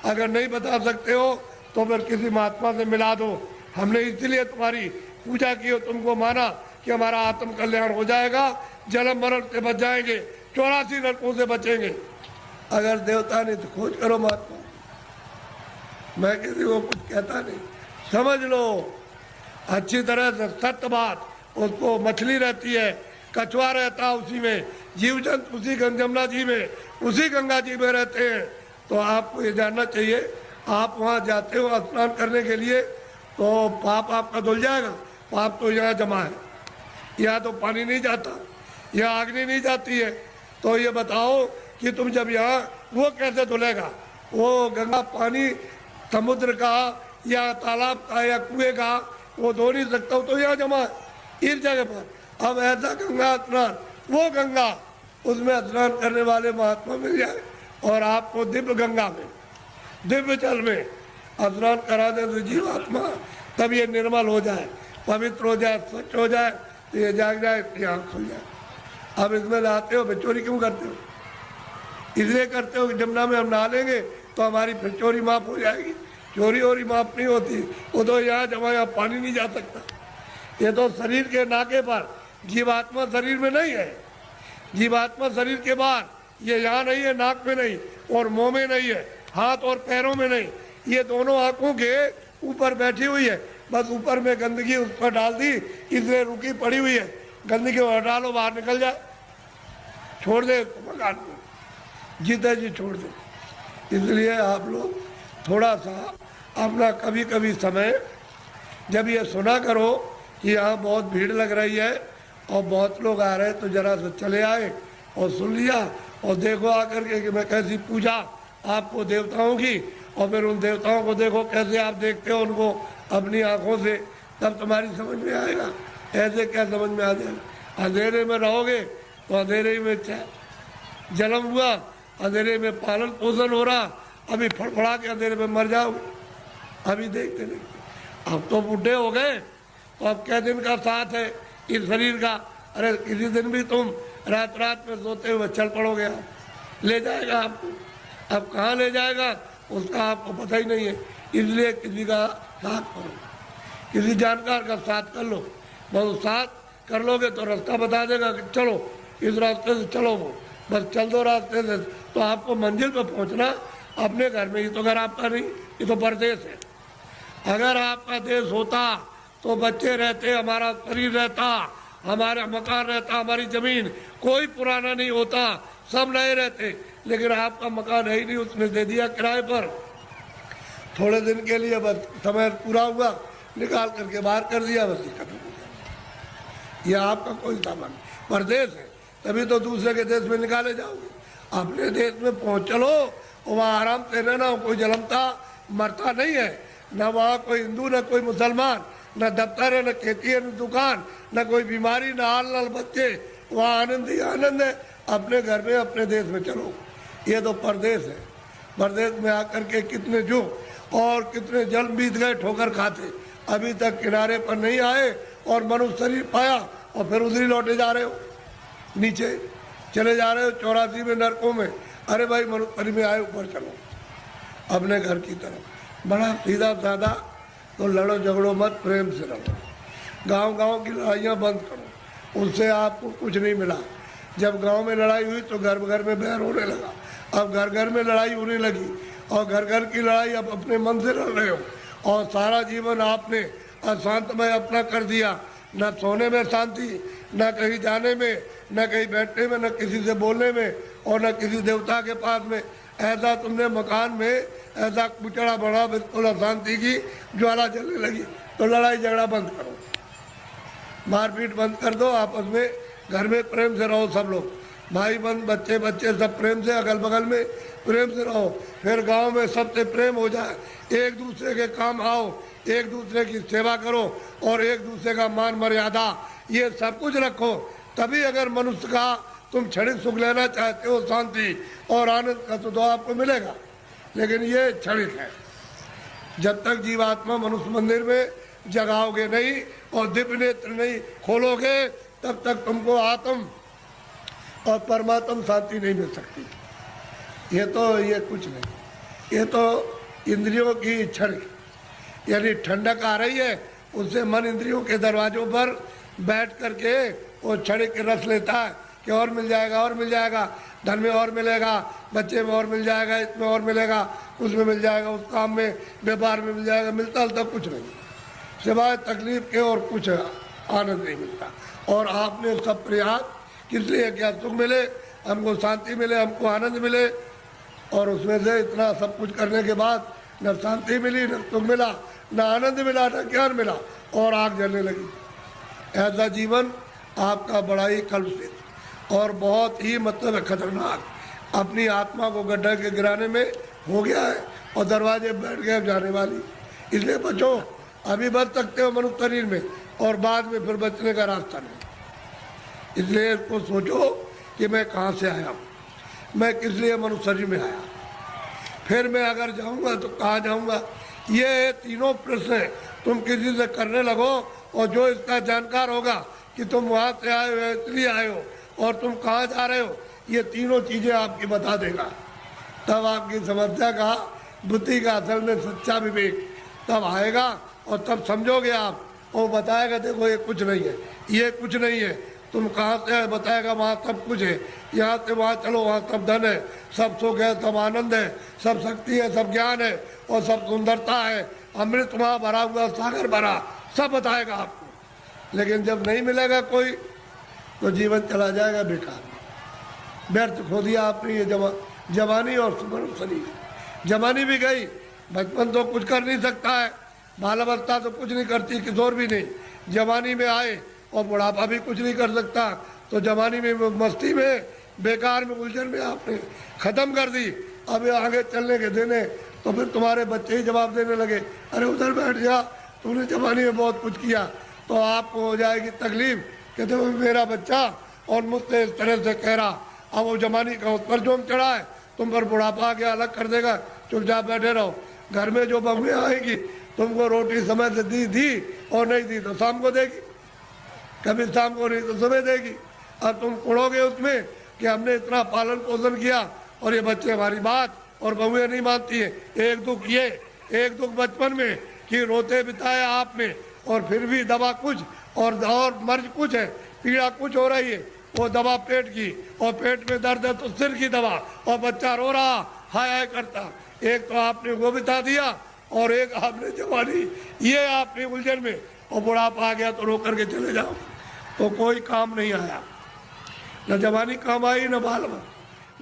अगर नहीं बता सकते हो तो फिर किसी महात्मा से मिला दो। हमने इसलिए तुम्हारी पूजा की हो, तुमको माना कि हमारा आत्म कल्याण हो जाएगा, जन्म मरण से बच जाएंगे, 84 नरकों से बचेंगे। अगर देवता नहीं तो खोज करो महात्मा, मैं किसी को कुछ कहता नहीं। समझ लो अच्छी तरह से सत्य बात। उसको मछली रहती है, कछुआ रहता है उसी में, जीव जंतु उसी जमुना जी में, उसी गंगा जी में रहते हैं। तो आपको ये जानना चाहिए, आप वहाँ जाते हो स्नान करने के लिए तो पाप आपका धुल जाएगा। पाप तो यहाँ जमा है, यहाँ तो पानी नहीं जाता, यहाँ अग्नि नहीं जाती है। तो ये बताओ कि तुम जब यहाँ, वो कैसे धुलेगा? वो गंगा पानी समुद्र का या तालाब का या कुएं का वो धो नहीं सकता, तो यहाँ जमा है इस जगह पर। अब ऐसा गंगा स्नान, वो गंगा, उसमें स्नान करने वाले महात्मा मिल जाए और आपको दिव्य गंगा में, दिव्य जल में स्नान करा दे तो जीवात्मा तब ये निर्मल हो जाए, पवित्र हो जाए, स्वच्छ हो जाए, तो ये जाग जाए, इसकी आँख खुल जाए। अब इसमें नहाते हो, चोरी क्यों करते हो? इसलिए करते हो कि जमुना में हम नहा लेंगे तो हमारी फिर चोरी माफ हो जाएगी। चोरी वोरी माफ नहीं होती, वो तो यहाँ जमा, यहाँ पानी नहीं जा सकता। ये तो शरीर के नाके पर, जीवात्मा शरीर में नहीं है। जीवात्मा शरीर के बाहर, ये यहाँ नहीं है, नाक में नहीं और मुंह में नहीं है, हाथ और पैरों में नहीं, ये दोनों आंखों के ऊपर बैठी हुई है। बस ऊपर में गंदगी उस पर डाल दी, इसलिए रुकी पड़ी हुई है। गंदगी हटा लो, बाहर निकल जाए, छोड़ दे मकान में, जीते जी छोड़ दे। इसलिए आप लोग थोड़ा सा अपना कभी कभी समय, जब ये सुना करो कि यहाँ बहुत भीड़ लग रही है और बहुत लोग आ रहे हैं, तो जरा से चले आए और सुन लिया और देखो आकर के कि मैं कैसी पूजा आपको देवताओं की, और फिर उन देवताओं को देखो कैसे आप देखते हो उनको अपनी आंखों से, तब तुम्हारी समझ में आएगा। ऐसे क्या समझ में आ जाएगा? अंधेरे में रहोगे तो अंधेरे में जन्म हुआ, अंधेरे में पालन पोषण हो रहा, अभी फड़फड़ा के अंधेरे में मर जाओगे। अभी देखते देखते अब तो बूढ़े हो गए, तो अब क्या दिन का साथ है इस शरीर का? अरे किसी दिन भी तुम रात रात में सोते हुए चल पड़ोगे, आप ले जाएगा आपको। अब कहाँ ले जाएगा उसका आपको पता ही नहीं है। इसलिए किसी का साथ करो, किसी जानकार का साथ कर लो। बहुत साथ कर लोगे तो रास्ता बता देगा कि चलो इस रास्ते से चलो, वो बस चल दो रास्ते से, तो आपको मंजिल पर पहुंचना अपने घर में ही। तो घर आपका नहीं, ये तो परदेश है। अगर आपका देश होता तो बच्चे रहते, हमारा शरीर रहता, हमारा मकान रहता, हमारी जमीन, कोई पुराना नहीं होता, सब नए रहते। लेकिन आपका मकान है ही नहीं, उसने दे दिया किराए पर, थोड़े दिन के लिए, बस समय पूरा हुआ निकाल करके बाहर कर दिया, बस खत्म हो गया। यह आपका कोई सामान परदेश है, तभी तो दूसरे के देश में निकाले जाओगे। अपने देश में पहुँच चलो, वहाँ आराम से रहना, कोई जलमता मरता नहीं है, न वहाँ कोई हिंदू न कोई मुसलमान, न दफ्तर है, न खेती है, न दुकान, न कोई बीमारी, न हाल नल बच्चे, वहाँ आनंद ही आनंद है। अपने घर में, अपने देश में चलो। ये तो परदेश है। परदेश में आकर के कितने जो और कितने जल बीत गए ठोकर खाते, अभी तक किनारे पर नहीं आए और मनुष्य शरीर पाया और फिर उधर ही लौटे जा रहे हो, नीचे चले जा रहे हो 84 में नरकों में। अरे भाई मनुष्य में आए, ऊपर चलो अपने घर की तरफ। बड़ा सीधा साधा, तो लड़ो झगड़ो मत, प्रेम से रहो। गांव गांव की लड़ाइयाँ बंद करो, उससे आपको कुछ नहीं मिला। जब गांव में लड़ाई हुई तो घर घर में बैर होने लगा, अब घर घर में लड़ाई होने लगी, और घर घर की लड़ाई अब अपने मन से लड़ रहे हो। और सारा जीवन आपने अशांतमय अपना कर दिया, न सोने में शांति, न कहीं जाने में, न कहीं बैठने में, न किसी से बोलने में, और न किसी देवता के पास में। ऐसा तुमने मकान में ऐसा कुचड़ा बढ़ा, बिल्कुल अशांति की ज्वाला जलने लगी। तो लड़ाई झगड़ा बंद करो, मारपीट बंद कर दो, आपस में घर में प्रेम से रहो। सब लोग भाई बंद, बच्चे बच्चे सब प्रेम से, अगल बगल में प्रेम से रहो। फिर गांव में सबसे प्रेम हो जाए, एक दूसरे के काम आओ, एक दूसरे की सेवा करो और एक दूसरे का मान मर्यादा, ये सब कुछ रखो। तभी अगर मनुष्य का तुम क्षणिक सुख लेना चाहते हो, शांति और आनंद का, तो आपको मिलेगा। लेकिन ये क्षणिक है। जब तक जीवात्मा मनुष्य मंदिर में जगाओगे नहीं और दिव्य नेत्र नहीं खोलोगे, तब तक तुमको आत्म और परमात्म शांति नहीं मिल सकती। ये तो ये कुछ नहीं। ये तो इंद्रियों की क्षण, यानी ठंडक आ रही है, उससे मन इंद्रियों के दरवाजों पर बैठ करके वो क्षणिक रस लेता है कि और मिल जाएगा, और मिल जाएगा, धन में और मिलेगा, बच्चे में और मिल जाएगा, इसमें और मिलेगा, उसमें मिल जाएगा, उस काम में, व्यापार में मिल जाएगा। मिलता हलता कुछ नहीं, सिवाय तकलीफ के और कुछ आनंद नहीं मिलता। और आपने सब प्रयास किस लिए किया? सुख मिले हमको, शांति मिले हमको, आनंद मिले, और उसमें से इतना सब कुछ करने के बाद न शांति मिली, न सुख मिला, न आनंद मिला, न ज्ञान मिला, और आग जलने लगी। ऐसा जीवन आपका बड़ा ही कलुषित और बहुत ही मतलब खतरनाक, अपनी आत्मा को गड्ढा के गिराने में हो गया है, और दरवाजे बैठ गए जाने वाली। इसलिए बचो, अभी बच सकते हो मनुष्य शरीर में, और बाद में फिर बचने का रास्ता नहीं। इसलिए इसको सोचो कि मैं कहाँ से आया हूँ, मैं किस लिए मनुष्य शरीर में आया, फिर मैं अगर जाऊँगा तो कहाँ जाऊँगा। ये तीनों प्रश्न तुम किसी से करने लगो, और जो इसका जानकार होगा कि तुम वहाँ से आए हो, इसलिए आए हो, और तुम कहाँ जा रहे हो, ये तीनों चीज़ें आपकी बता देगा। तब आपकी समस्या का, बुद्धि का असल में सच्चा विवेक तब आएगा, और तब समझोगे आप। वो बताएगा देखो ये कुछ नहीं है, ये कुछ नहीं है, तुम कहाँ से आए बताएगा वहाँ सब कुछ है, यहाँ से वहाँ चलो वहाँ सब धन है, सब सुख है, सब आनंद है, सब शक्ति है, सब ज्ञान है, और सब सुंदरता है, अमृत वहाँ भरा हुआ, सागर भरा, सब बताएगा आपको। लेकिन जब नहीं मिलेगा कोई, तो जीवन चला जाएगा बेकार, व्यर्थ खो दिया आपने ये जवानी और सुमन शरीर। जवानी भी गई, बचपन तो कुछ कर नहीं सकता है, बाल अवस्था तो कुछ नहीं करती, किशोर भी नहीं, जवानी में आए और बुढ़ापा भी कुछ नहीं कर सकता। तो जवानी में मस्ती में, बेकार में, उलझन में आपने ख़त्म कर दी। अब आगे चलने के देने तो फिर तुम्हारे बच्चे ही जवाब देने लगे, अरे उधर बैठ जा, तुमने जवानी में बहुत कुछ किया। तो आपको हो जाएगी तकलीफ कि तो मेरा बच्चा और मुझसे इस तरह से कह रहा। अब वो जवानी का उस पर जोम चढ़ा है, तुम पर बुढ़ापा आके अलग कर देगा, चुपचाप बैठे रहो। घर में जो बहुएं आएगी, तुमको रोटी समय से दी और नहीं दी तो शाम को देगी, कभी शाम को नहीं तो सुबह देगी। और तुम कुड़ोगे उसमें कि हमने इतना पालन पोषण किया और ये बच्चे हमारी बात और बहुएं नहीं मानती है। एक दुख ये, एक दुख बचपन में कि रोते बिताया आपने, और फिर भी दवा कुछ और मर्ज कुछ है, पीड़ा कुछ हो रही है, वो दवा पेट की, और पेट में दर्द है तो सिर की दवा, और बच्चा रो रहा, हाय हाय करता। एक तो आपने वो बिता दिया, और एक आपने जवानी, ये आपने उलझन में, और बुढ़ापा आ गया तो रो करके चले जाओ, तो कोई काम नहीं आया, न जवानी काम आई न बाल